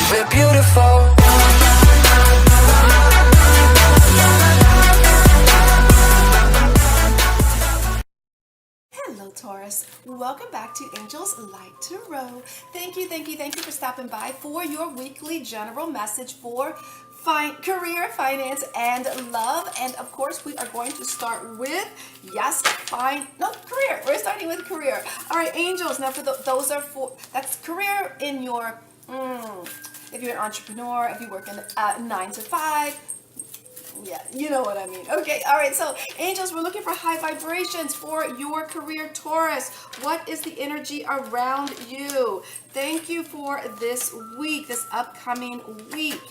We're beautiful. Hello Taurus, welcome back to Angels Light Tarot. Thank you for stopping by for your weekly general message for career, finance, and love. And of course, we are going to start with, career. We're starting with career. All right, angels. Now, that's career in your, if you're an entrepreneur, if you work in 9 to 5. Yeah, you know what I mean. Okay, all right. So, angels, we're looking for high vibrations for your career, Taurus. What is the energy around you? Thank you for this week, this upcoming week.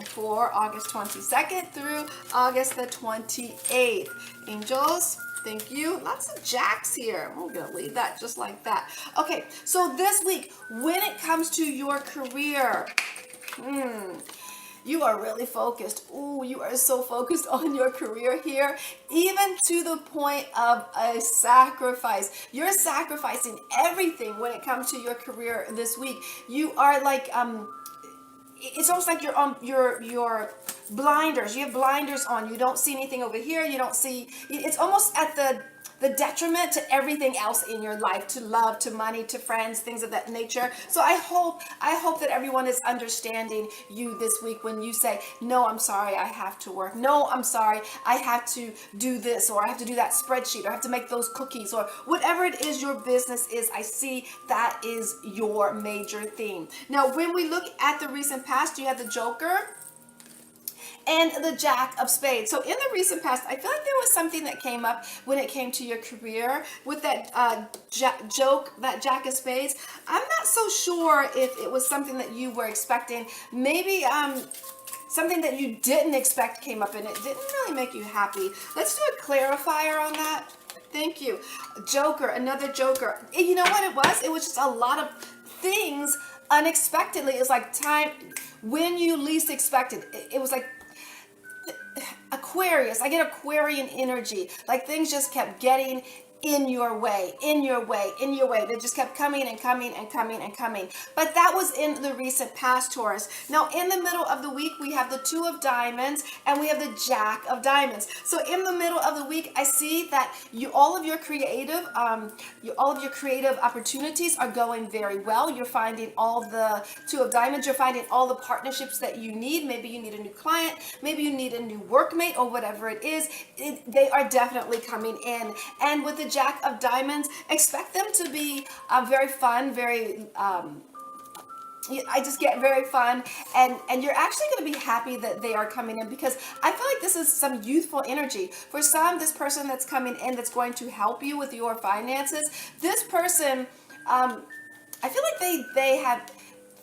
For August 22nd through August the 28th. Angels, thank you. Lots of jacks here. I'm going to leave that just like that. Okay, so this week, when it comes to your career, you are really focused. Ooh, you are so focused on your career here, even to the point of a sacrifice. You're sacrificing everything when it comes to your career this week. You are like, it's almost like you're on your blinders. You have blinders on. You don't see anything over here. You don't see. It's almost at the detriment to everything else in your life, to love, to money, to friends, things of that nature. So I hope that everyone is understanding you this week when you say, no, I'm sorry, I have to work. No, I'm sorry, I have to do this, or I have to do that spreadsheet, or I have to make those cookies, or whatever it is your business is. I see that is your major theme. Now, when we look at the recent past, you have the Joker and the Jack of Spades. So in the recent past, I feel like there was something that came up when it came to your career with that that Jack of Spades. I'm not so sure if it was something that you were expecting. Maybe something that you didn't expect came up and it didn't really make you happy. Let's do a clarifier on that. Thank you. Joker, another Joker. You know what it was? It was just a lot of things unexpectedly. It's like time when you least expected. It was like Aquarius. I get Aquarian energy. Like things just kept getting in your way. They just kept coming and coming and coming and coming. But that was in the recent past, Taurus. Now, in the middle of the week, we have the Two of Diamonds and we have the Jack of Diamonds. So in the middle of the week, I see that all of your creative opportunities are going very well. You're finding all the Two of Diamonds. You're finding all the partnerships that you need. Maybe you need a new client. Maybe you need a new workmate or whatever it is. They are definitely coming in. And with the Jack of Diamonds, expect them to be very fun, very I just get very fun, and you're actually going to be happy that they are coming in, because I feel like this is some youthful energy. For some, this person that's coming in that's going to help you with your finances, this person, I feel like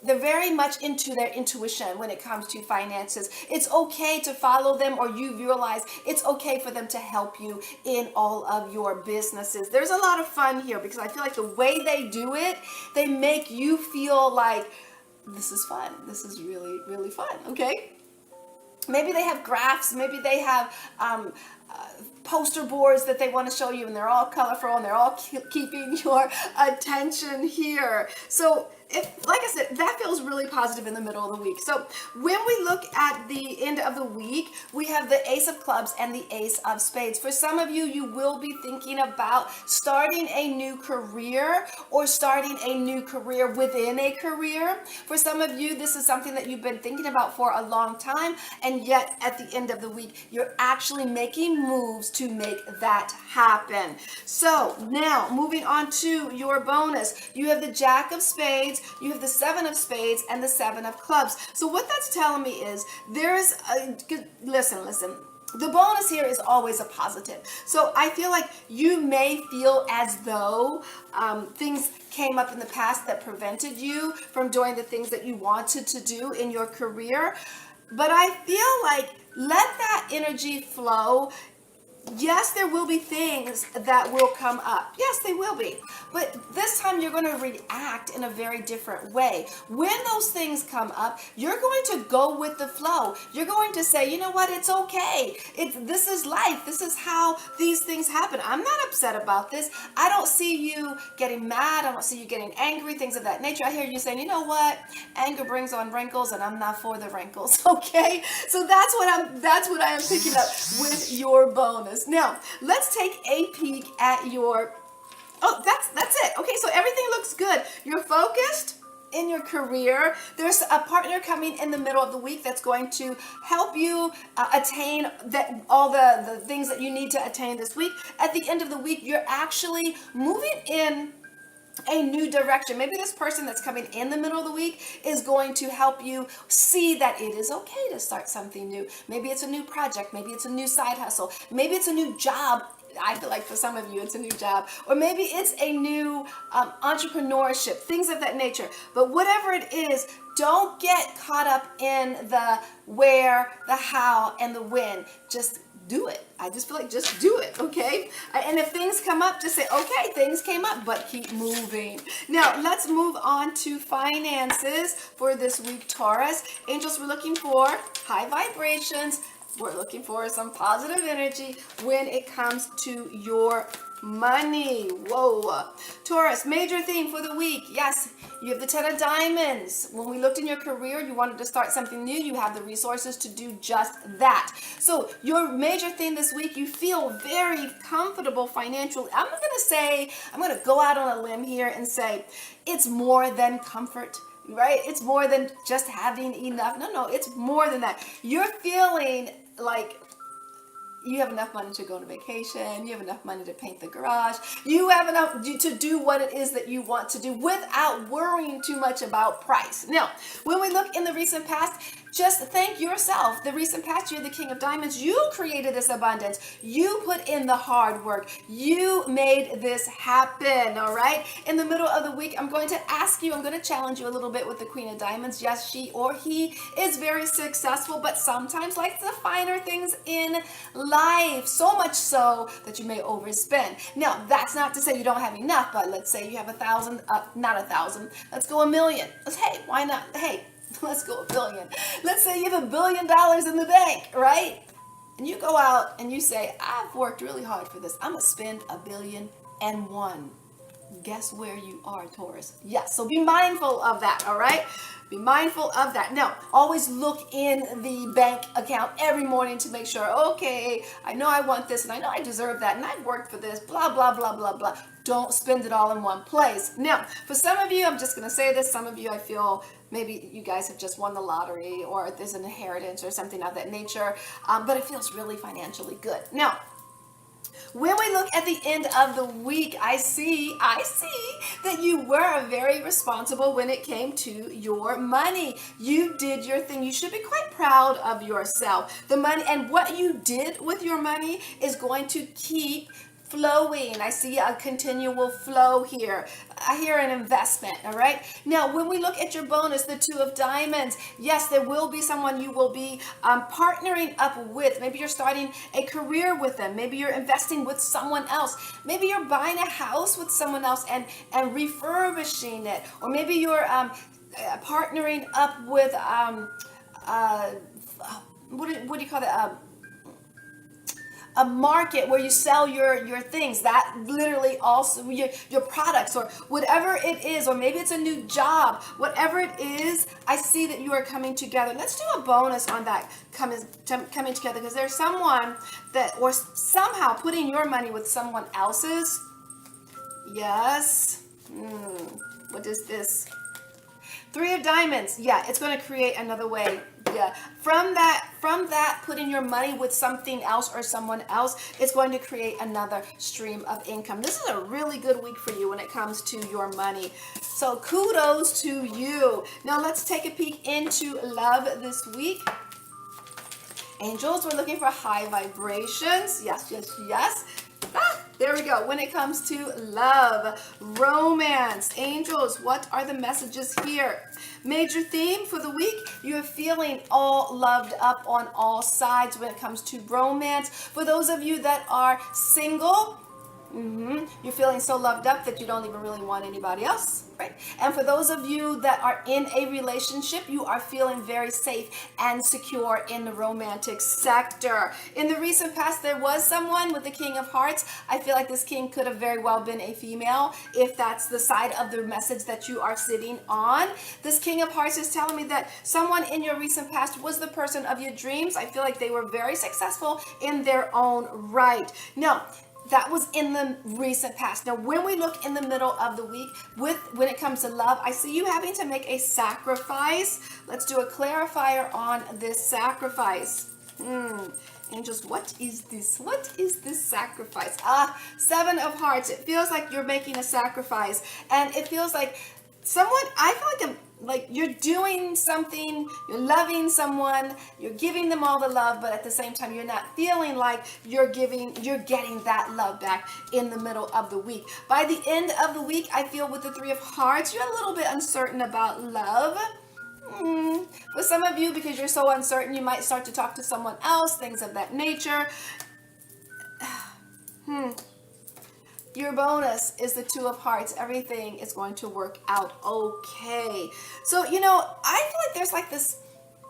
they're very much into their intuition when it comes to finances. It's okay to follow them, or you realize it's okay for them to help you in all of your businesses. There's a lot of fun here because I feel like the way they do it, they make you feel like this is fun. This is really, really fun. Okay. Maybe they have graphs. Maybe they have poster boards that they want to show you, and they're all colorful and they're all keeping your attention here. So like I said, that feels really positive in the middle of the week. So when we look at the end of the week, we have the Ace of Clubs and the Ace of Spades. For some of you, you will be thinking about starting a new career or starting a new career within a career. For some of you, this is something that you've been thinking about for a long time, and yet at the end of the week, you're actually making moves to make that happen. So now moving on to your bonus, you have the Jack of Spades, you have the Seven of Spades, and the Seven of Clubs. So what that's telling me is there's a listen. The bonus here is always a positive. So I feel like you may feel as though things came up in the past that prevented you from doing the things that you wanted to do in your career. But I feel like let that energy flow. Yes, there will be things that will come up. Yes, they will be. But this time you're going to react in a very different way. When those things come up, you're going to go with the flow. You're going to say, you know what, it's okay. This is life. This is how these things happen. I'm not upset about this. I don't see you getting mad. I don't see you getting angry, things of that nature. I hear you saying, you know what, anger brings on wrinkles and I'm not for the wrinkles. Okay? So that's what I am picking up with your bonus. Now, let's take a peek at your, oh, that's it. Okay, so everything looks good. You're focused in your career. There's a partner coming in the middle of the week that's going to help you attain all the things that you need to attain this week. At the end of the week, you're actually moving in a new direction. Maybe this person that's coming in the middle of the week is going to help you see that it is okay to start something new. Maybe it's a new project. Maybe it's a new side hustle. Maybe it's a new job. I feel like for some of you it's a new job, or maybe it's a new entrepreneurship, things of that nature. But whatever it is, don't get caught up in the where, the how, and the when. Just do it. I just feel like just do it, okay? And if things come up, just say, okay, things came up, but keep moving. Now, let's move on to finances for this week, Taurus. Angels, we're looking for high vibrations. We're looking for some positive energy when it comes to your money. Whoa. Taurus, major theme for the week. Yes, you have the 10 of diamonds. When we looked in your career, you wanted to start something new. You have the resources to do just that. So your major theme this week, you feel very comfortable financially. I'm going to go out on a limb here and say it's more than comfort. Right? It's more than just having enough. No, it's more than that. You're feeling like you have enough money to go on a vacation. You have enough money to paint the garage. You have enough to do what it is that you want to do without worrying too much about price. Now, when we look in the recent past, just thank yourself. The recent past, you're the king of diamonds. You created this abundance. You put in the hard work. You made this happen, all right? In the middle of the week, I'm going to challenge you a little bit with the queen of diamonds. Yes, she or he is very successful, but sometimes likes the finer things in life, so much so that you may overspend. Now, that's not to say you don't have enough, but let's say you have 1,000, not 1,000, let's go 1,000,000. Hey, why not? Hey, let's go 1,000,000,000. Let's say you have $1 billion in the bank, right? And you go out and you say, I've worked really hard for this. I'm going to spend $1,000,000,001. Guess where you are, Taurus? Yes, so be mindful of that, all right? Be mindful of that. Now, always look in the bank account every morning to make sure, okay, I know I want this and I know I deserve that and I've worked for this, blah, blah, blah, blah, blah. Don't spend it all in one place. Now, for some of you, I'm just going to say this, some of you I feel maybe you guys have just won the lottery or there's an inheritance or something of that nature, but it feels really financially good. Now, when we look at the end of the week, I see that you were very responsible when it came to your money. You did your thing. You should be quite proud of yourself. The money and what you did with your money is going to keep flowing. I see a continual flow here. I hear an investment, all right? Now, when we look at your bonus, the 2 of diamonds, yes, there will be someone you will be partnering up with. Maybe you're starting a career with them. Maybe you're investing with someone else. Maybe you're buying a house with someone else and refurbishing it. Or maybe you're partnering up with, what do you call that? A market where you sell your things, that literally also your products or whatever it is, or maybe it's a new job, whatever it is. I see that you are coming together. Let's do a bonus on that coming together, because there's someone that, or somehow putting your money with someone else's. Yes. What is this? 3 of diamonds. Yeah, it's going to create another way. Yeah, from that putting your money with something else or someone else, it's going to create another stream of income. This is a really good week for you when it comes to your money. So kudos to you. Now let's take a peek into love this week. Angels, we're looking for high vibrations. Yes, yes, yes. There we go. When it comes to love, romance, angels, what are the messages here? Major theme for the week, you're feeling all loved up on all sides when it comes to romance. For those of you that are single, you're feeling so loved up that you don't even really want anybody else, right? And for those of you that are in a relationship, you are feeling very safe and secure in the romantic sector. In the recent past, there was someone with the King of Hearts. I feel like this king could have very well been a female, if that's the side of the message that you are sitting on. This King of Hearts is telling me that someone in your recent past was the person of your dreams. I feel like they were very successful in their own right. Now, that was in the recent past. Now, when we look in the middle of the week, when it comes to love, I see you having to make a sacrifice. Let's do a clarifier on this sacrifice. Angels, what is this? What is this sacrifice? Seven of Hearts. It feels like you're making a sacrifice, and it feels like I feel like you're doing something, you're loving someone, you're giving them all the love, but at the same time, you're not feeling like you're getting that love back in the middle of the week. By the end of the week, I feel with the Three of Hearts, you're a little bit uncertain about love. For some of you, because you're so uncertain, you might start to talk to someone else, things of that nature. Your bonus is the Two of Hearts. Everything is going to work out okay. So, I feel like there's like this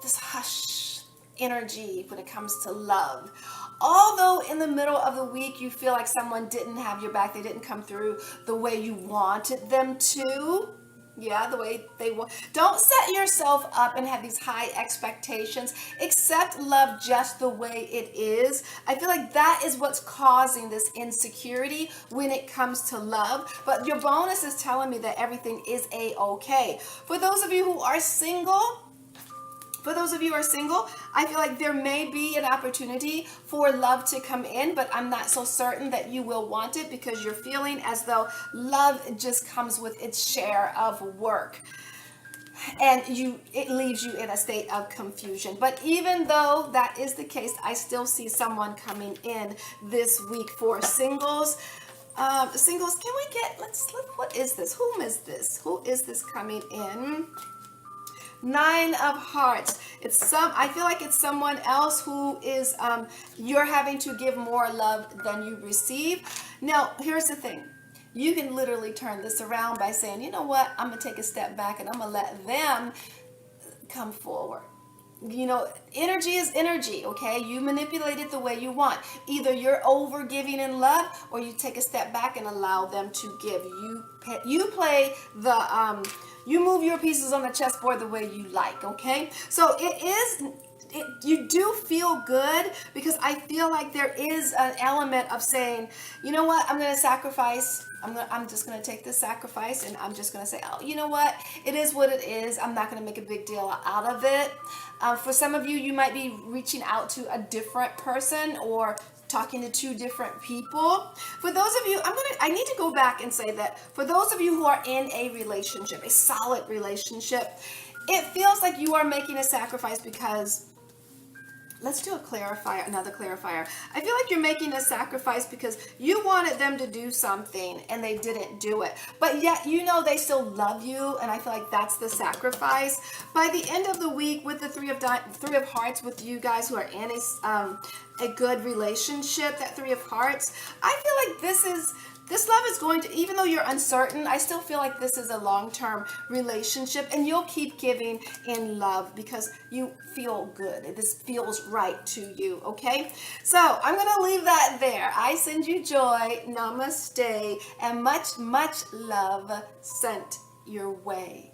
hush energy when it comes to love. Although in the middle of the week, you feel like someone didn't have your back. They didn't come through the way you wanted them to. Yeah, the way they want. Don't set yourself up and have these high expectations. Accept love just the way it is. I feel like that is what's causing this insecurity when it comes to love. But your bonus is telling me that everything is a-okay. For those of you who are single, I feel like there may be an opportunity for love to come in, but I'm not so certain that you will want it, because you're feeling as though love just comes with its share of work. And it leaves you in a state of confusion. But even though that is the case, I still see someone coming in this week for singles. Singles, can we get, what is this? Whom is this? Who is this coming in? Nine of Hearts. I feel like it's someone else who is, you're having to give more love than you receive. Now, here's the thing. You can literally turn this around by saying, you know what, I'm going to take a step back and I'm going to let them come forward. Energy is energy, okay? You manipulate it the way you want. Either you're over giving in love, or you take a step back and allow them to give. You move your pieces on the chessboard the way you like, okay? So you do feel good, because I feel like there is an element of saying, you know what, I'm going to sacrifice. I'm just going to take this sacrifice, and I'm just going to say, oh, you know what, it is what it is. I'm not going to make a big deal out of it. For some of you, you might be reaching out to a different person or talking to two different people. For those of you, I need to go back and say that for those of you who are in a relationship, a solid relationship, it feels like you are making a sacrifice because, let's do another clarifier. I feel like you're making a sacrifice because you wanted them to do something and they didn't do it. But yet, they still love you, and I feel like that's the sacrifice. By the end of the week, with the Three of Hearts, with you guys who are in a good relationship, that Three of Hearts, I feel like this love is going to, even though you're uncertain, I still feel like this is a long-term relationship, and you'll keep giving in love because you feel good. This feels right to you, okay? So I'm going to leave that there. I send you joy, namaste, and much, much love sent your way.